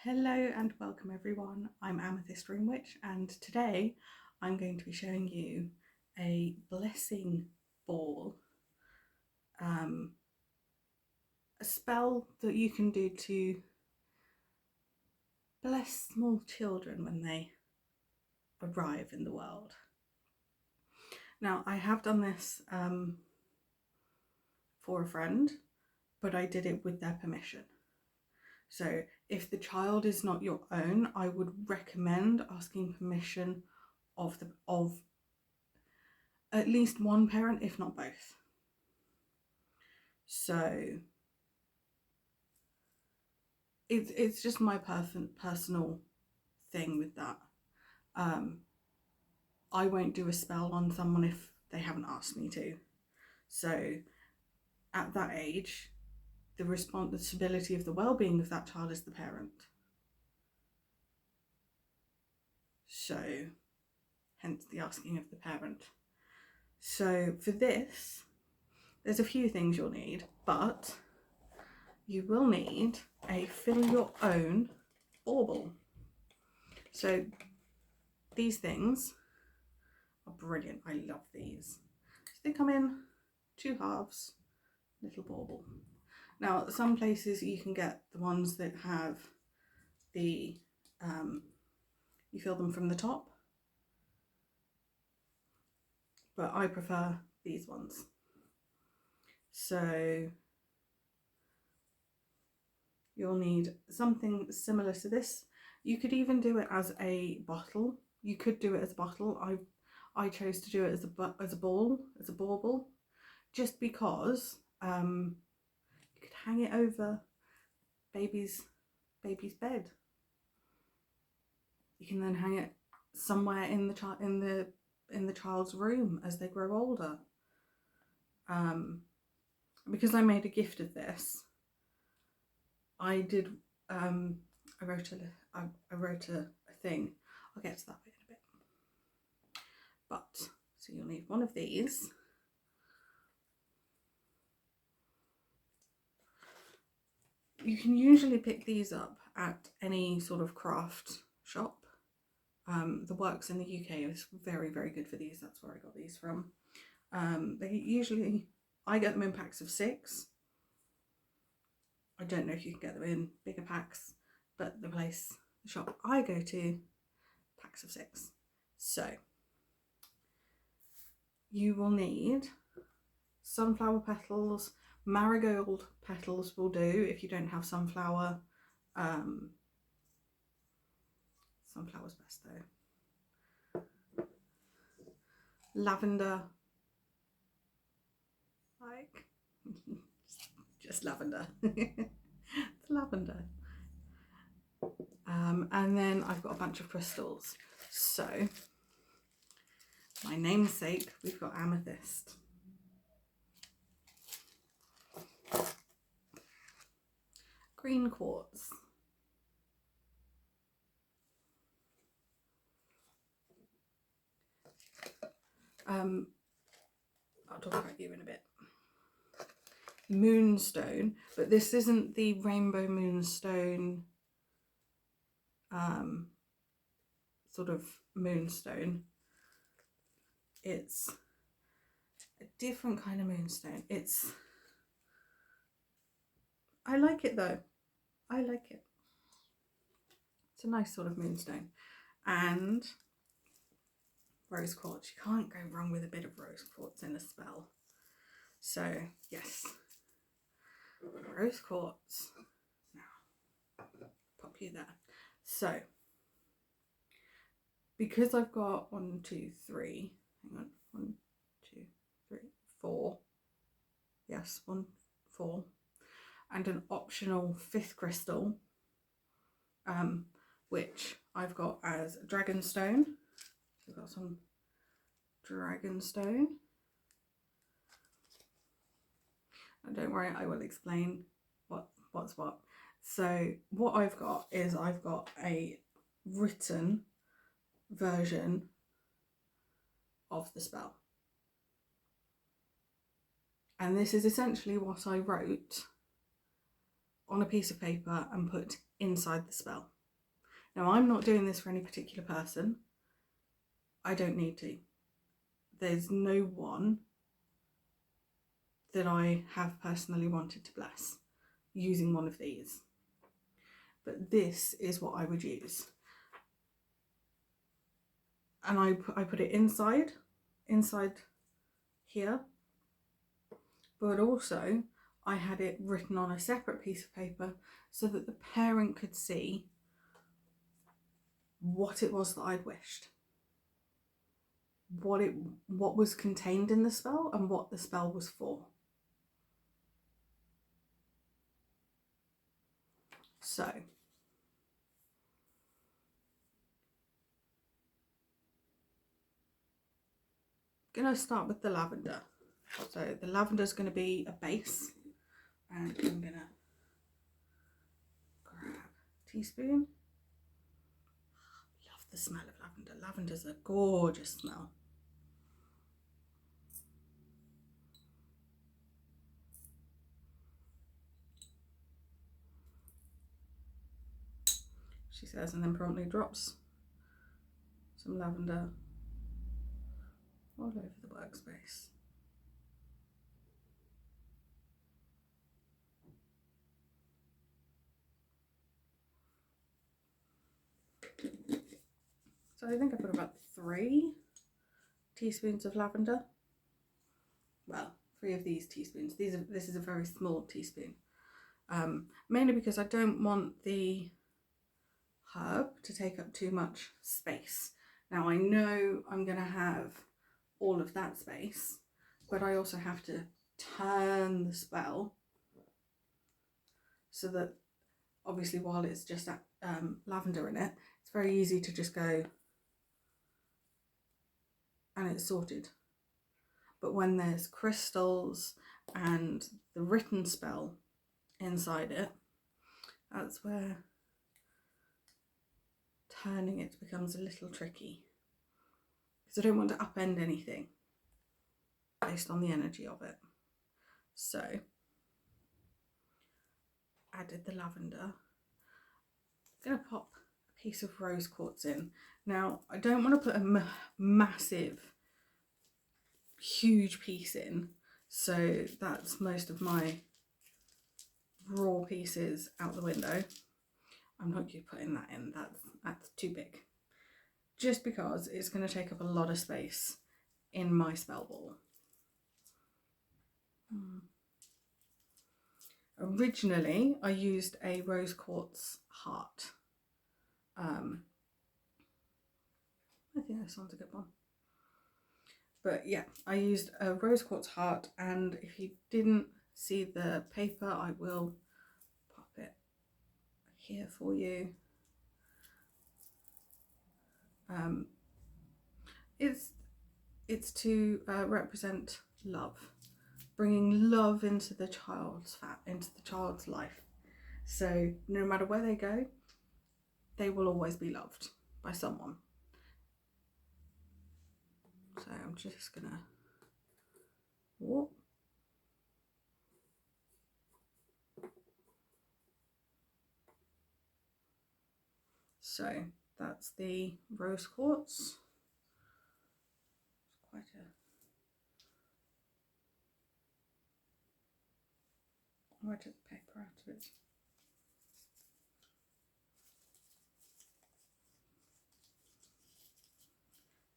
Hello and welcome everyone. I'm Amethyst Dream Witch, and today I'm going to be showing you a blessing ball, a spell that you can do to bless small children when they arrive in the world. Now, I have done this for a friend, but I did it with their permission. So if the child is not your own, I would recommend asking permission of at least one parent, if not both. So it's just my personal thing with that. I won't do a spell on someone if they haven't asked me to. So at that age, the responsibility of the well-being of that child is the parent. So hence the asking of the parent. So for this, there's a few things you'll need, but you will need a fill your own bauble. So these things are brilliant. I love these. So they come in 2 halves, little bauble. Now, some places you can get the ones that have the, you fill them from the top, but I prefer these ones. So you'll need something similar to this. You could even do it as a bottle. You could do it as a bottle. I chose to do it as a bauble, just because you could hang it over baby's bed. You can then hang it somewhere in the child's room as they grow older. Because I made a gift of this, I did. I wrote a thing. I'll get to that bit in a bit. But so you'll need one of these. You can usually pick these up at any sort of craft shop. The Works in the UK is very, very good for these. That's where I got these from. I get them in packs of 6. I don't know if you can get them in bigger packs, but the shop I go to, packs of 6. So you will need sunflower petals. Marigold petals will do if you don't have sunflower. Sunflower's best though. Lavender, like just lavender. It's lavender. And then I've got a bunch of crystals. So my namesake, we've got amethyst. Green quartz. I'll talk about you in a bit. Moonstone, but this isn't the rainbow moonstone sort of moonstone. It's a different kind of moonstone. I like it though. I like it. It's a nice sort of moonstone. And rose quartz. You can't go wrong with a bit of rose quartz in a spell. So yes, rose quartz. Now, pop you there. So, because I've got 1, 2, 3, hang on, 1, 2, 3, 4. Yes, 1, 4, and an optional 5th crystal, which I've got as dragonstone. So I've got some dragonstone. And don't worry, I will explain what's what. So what I've got is I've got a written version of the spell. And this is essentially what I wrote on a piece of paper and put inside the spell. Now, I'm not doing this for any particular person. I don't need to. There's no one that I have personally wanted to bless using one of these. But this is what I would use. And I put it inside here. But also, I had it written on a separate piece of paper so that the parent could see what it was that I'd wished. What was contained in the spell and what the spell was for. So, I'm going to start with the lavender. So the lavender is going to be a base, and I'm going to grab a teaspoon. Love the smell of lavender. Lavender's a gorgeous smell. She says, and then promptly drops some lavender all over the workspace. So I think I put about 3 teaspoons of lavender. Well, 3 of these teaspoons. This is a very small teaspoon. Mainly because I don't want the herb to take up too much space. Now I know I'm going to have all of that space, but I also have to turn the spell so that obviously while it's just lavender in it, it's very easy to just go and it's sorted. But when there's crystals and the written spell inside it, that's where turning it becomes a little tricky, because I don't want to upend anything based on the energy of it. So added the lavender. I'm going to pop a piece of rose quartz in. Now I don't want to put a massive huge piece in, so that's most of my raw pieces out the window. I'm not going to put that in, that's too big, just because it's going to take up a lot of space in my spell ball. Originally I used a rose quartz heart. I think this one's a good one. But yeah, I used a rose quartz heart, and if you didn't see the paper, I will pop it here for you. It's to represent love, bringing love into the child's life. So no matter where they go, they will always be loved by someone. So I'm just gonna whoop. So that's the rose quartz. It's quite a I took the paper out of it.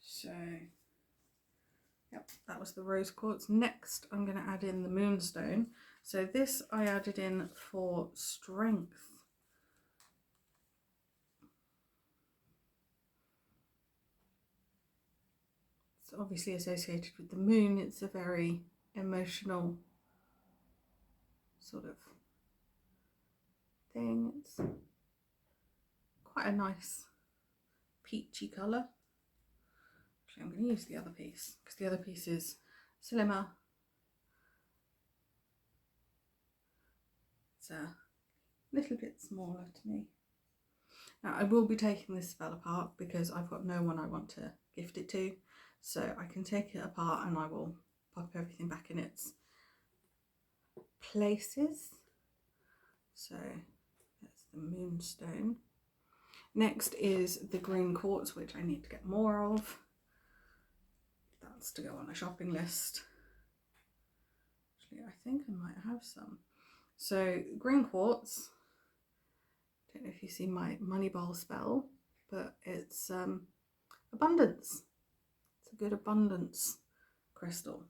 So, yep, that was the rose quartz. Next, I'm going to add in the moonstone. So this I added in for strength. It's obviously associated with the moon. It's a very emotional sort of thing. It's quite a nice peachy colour. Actually, I'm going to use the other piece because the other piece is slimmer. It's a little bit smaller to me. Now I will be taking this spell apart because I've got no one I want to gift it to, so I can take it apart and I will pop everything back in its places. So that's the moonstone. Next is the green quartz, which I need to get more of. That's to go on a shopping list. Actually, I think I might have some. So green quartz, I don't know if you see my money bowl spell, but it's abundance. It's a good abundance crystal.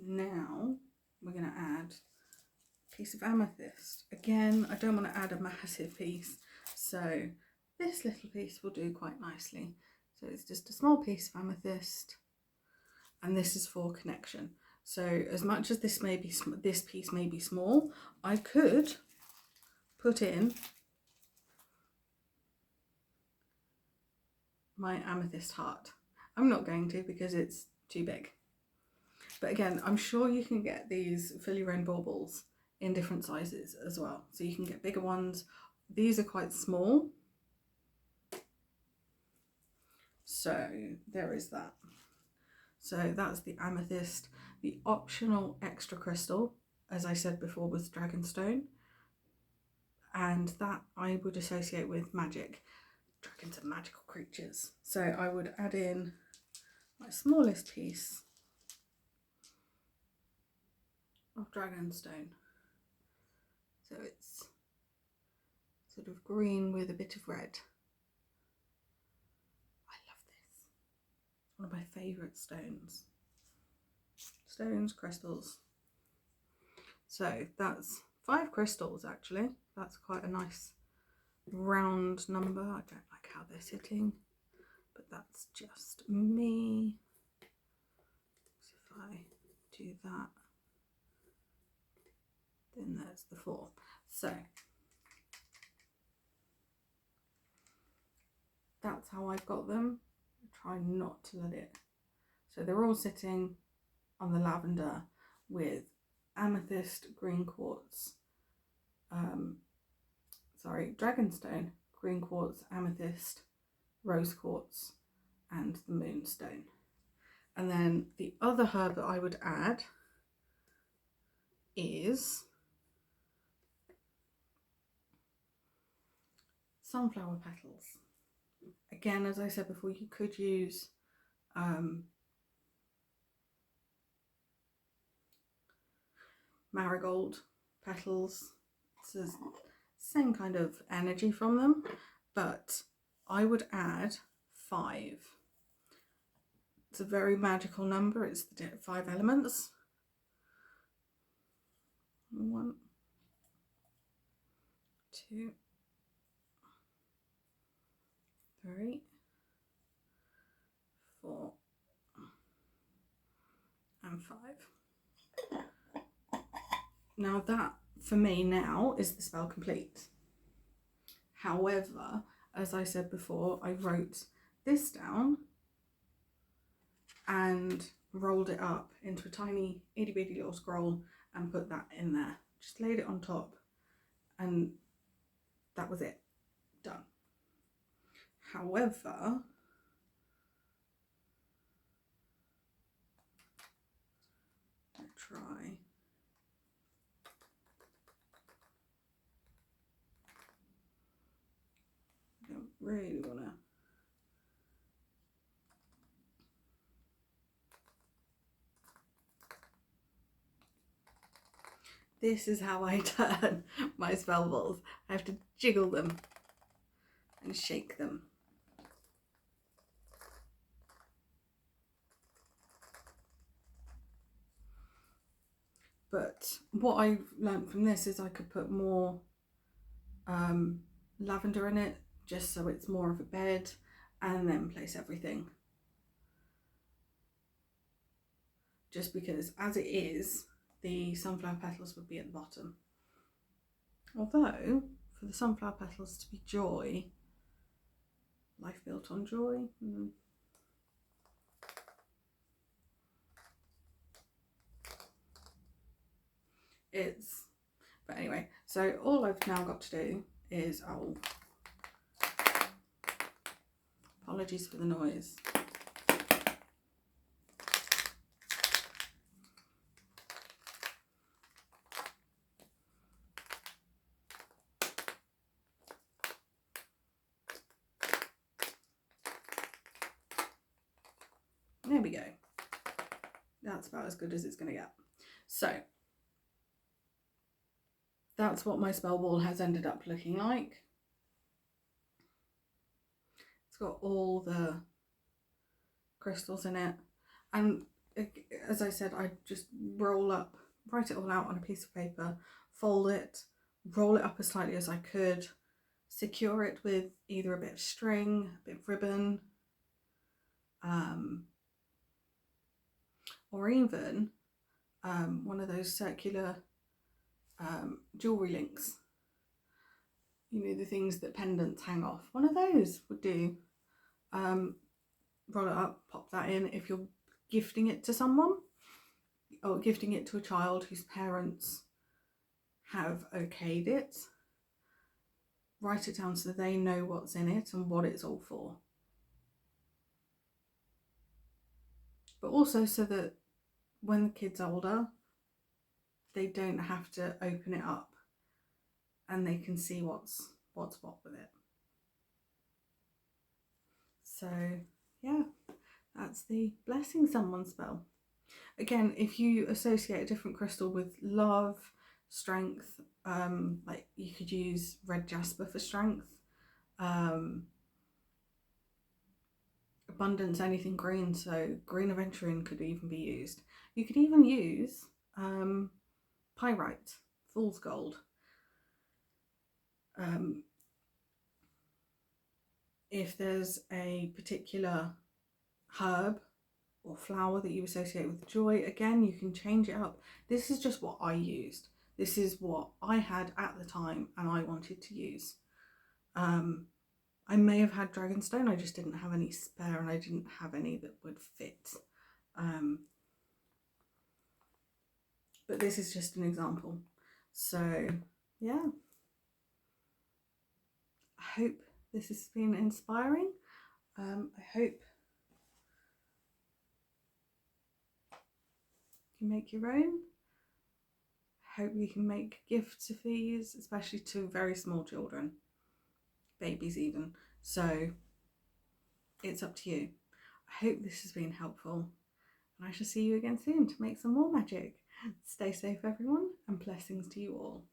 Now we're going to add a piece of amethyst. Again, I don't want to add a massive piece, so this little piece will do quite nicely. So it's just a small piece of amethyst, and this is for connection. So as much as this piece may be small, I could put in my amethyst heart. I'm not going to because it's too big. But again, I'm sure you can get these fill your own baubles in different sizes as well. So you can get bigger ones. These are quite small. So there is that. So that's the amethyst. The optional extra crystal, as I said before, was dragonstone. And that I would associate with magic. Dragons are magical creatures. So I would add in my smallest piece of dragonstone. So it's sort of green with a bit of red. I love this. It's one of my favourite stones. Stones, crystals. So that's 5 crystals actually. That's quite a nice round number. I don't like how they're sitting, but that's just me. So if I do that, then there's the 4. So that's how I've got them. Try not to let it. So they're all sitting on the lavender with amethyst, green quartz, dragonstone, green quartz, amethyst, rose quartz, and the moonstone. And then the other herb that I would add is sunflower petals. Again, as I said before, you could use marigold petals. It's the same kind of energy from them, but I would add 5. It's a very magical number. It's the 5 elements. 1, 2, 3, 4, and 5. Now that, for me now, is the spell complete. However, as I said before, I wrote this down and rolled it up into a tiny itty bitty little scroll and put that in there. Just laid it on top, and that was it. Done. However, I'll try. I don't really want to. This is how I turn my spell balls. I have to jiggle them and shake them. But what I learned from this is I could put more lavender in it, just so it's more of a bed, and then place everything. Just because as it is, the sunflower petals would be at the bottom. Although, for the sunflower petals to be joy, Life built on joy. But anyway, so all I've now got to do is, apologies for the noise. There we go. That's about as good as it's going to get. So that's what my spell ball has ended up looking like. It's got all the crystals in it, and as I said, I just write it all out on a piece of paper, fold it, roll it up as slightly as I could, secure it with either a bit of string, a bit of ribbon, or even one of those circular jewellery links. You know, the things that pendants hang off. One of those would do. Roll it up, pop that in. If you're gifting it to someone or gifting it to a child whose parents have okayed it, write it down so they know what's in it and what it's all for. But also so that when the kid's older, they don't have to open it up and they can see what's what with it. So yeah, that's the blessing someone spell. Again, if you associate a different crystal with love, strength, like you could use red jasper for strength, abundance, anything green, so green aventurine could even be used. You could even use pyrite, fool's gold. If there's a particular herb or flower that you associate with joy, again, you can change it up. This is just what I used. This is what I had at the time and I wanted to use. I may have had dragonstone, I just didn't have any spare and I didn't have any that would fit. But this is just an example. So yeah, I hope this has been inspiring. I hope you make your own. I hope you can make gifts of these, especially to very small children, babies even. So it's up to you. I hope this has been helpful and I shall see you again soon to make some more magic. Stay safe everyone, and blessings to you all.